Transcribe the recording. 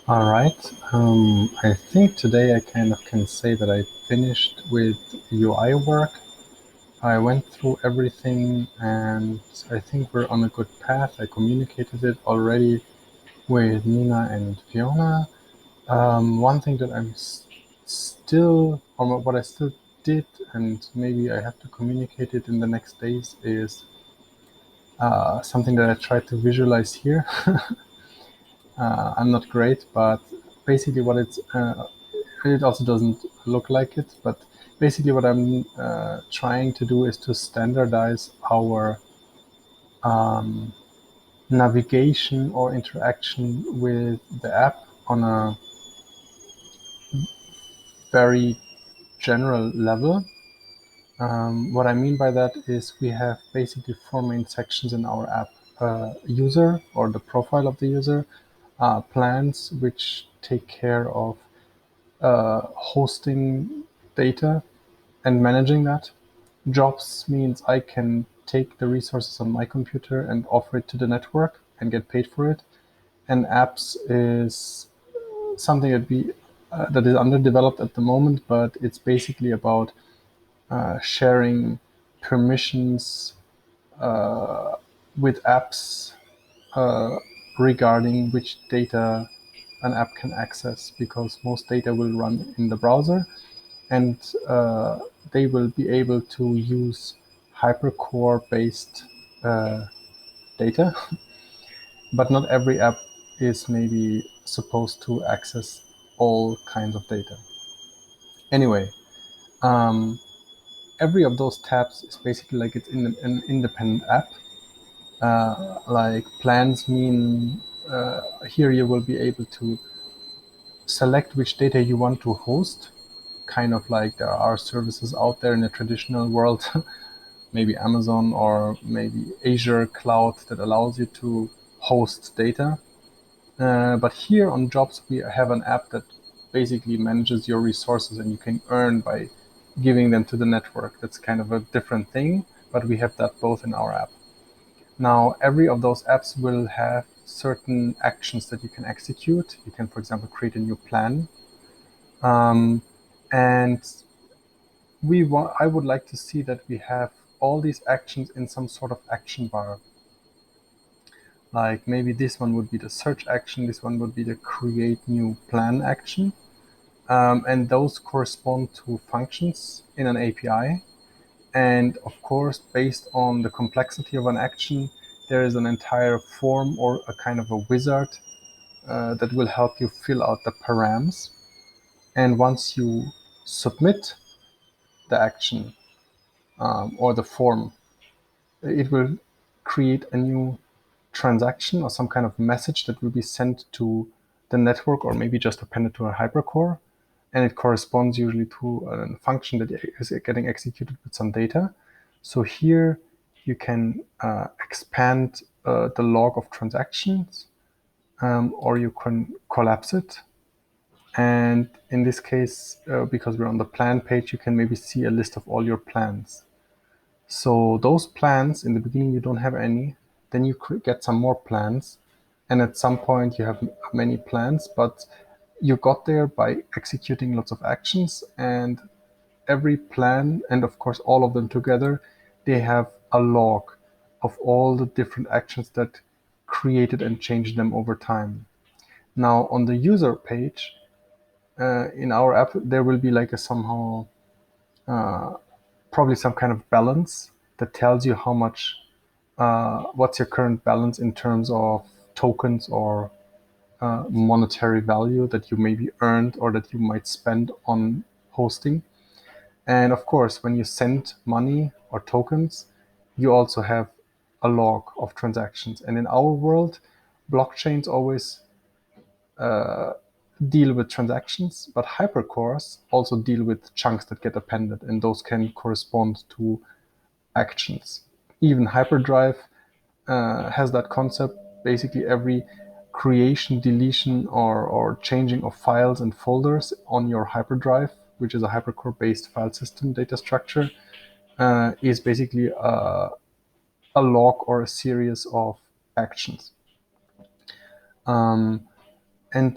All right. I think today I kind of can say that I finished with UI work. I went through everything and I think we're on a good path. I communicated it already with Nina and Fiona. One thing that I'm still, or what I still did, and maybe I have to communicate it in the next days, is something that I tried to visualize here. I'm not great, but basically what it also doesn't look like it, but basically what I'm trying to do is to standardize our navigation or interaction with the app on a very general level. What I mean by that is we have basically four main sections in our app. User, or the profile of the user, plans, which take care of hosting data and managing that. Jobs means I can take the resources on my computer and offer it to the network and get paid for it. And apps is something that is underdeveloped at the moment, but it's basically about sharing permissions with apps regarding which data an app can access, because most data will run in the browser, and they will be able to use hypercore based data, but not every app is maybe supposed to access all kinds of data. Anyway, every of those tabs is basically like it's in an independent app. Like plans mean here you will be able to select which data you want to host, kind of like there are services out there in the traditional world, maybe Amazon or maybe Azure Cloud, that allows you to host data. But here on Jobs, we have an app that basically manages your resources, and you can earn by giving them to the network. That's kind of a different thing, but we have that both in our app. Now, every of those apps will have certain actions that you can execute. You can, for example, create a new plan. And I would like to see that we have all these actions in some sort of action bar. Like maybe this one would be the search action, this one would be the create new plan action. And those correspond to functions in an API. And of course, based on the complexity of an action, there is an entire form or a kind of a wizard that will help you fill out the params. And once you submit the action or the form, it will create a new transaction or some kind of message that will be sent to the network, or maybe just appended to a hypercore. And it corresponds usually to a function that is getting executed with some data. So here you can expand the log of transactions, or you can collapse it. And in this case, because we're on the plan page, you can maybe see a list of all your plans. So those plans, in the beginning, you don't have any. Then you get some more plans. And at some point, you have many plans, but you got there by executing lots of actions. And every plan, and of course, all of them together, they have a log of all the different actions that created and changed them over time. Now, on the user page, in our app, there will be like a somehow probably some kind of balance that tells you how much, what's your current balance in terms of tokens or monetary value that you maybe earned or that you might spend on hosting. And of course, when you send money or tokens, you also have a log of transactions. And in our world, blockchains always deal with transactions, but hypercores also deal with chunks that get appended, and those can correspond to actions. Even hyperdrive has that concept. Basically, every creation, deletion, or changing of files and folders on your hyperdrive, which is a hypercore-based file system data structure, is basically a log or a series of actions. And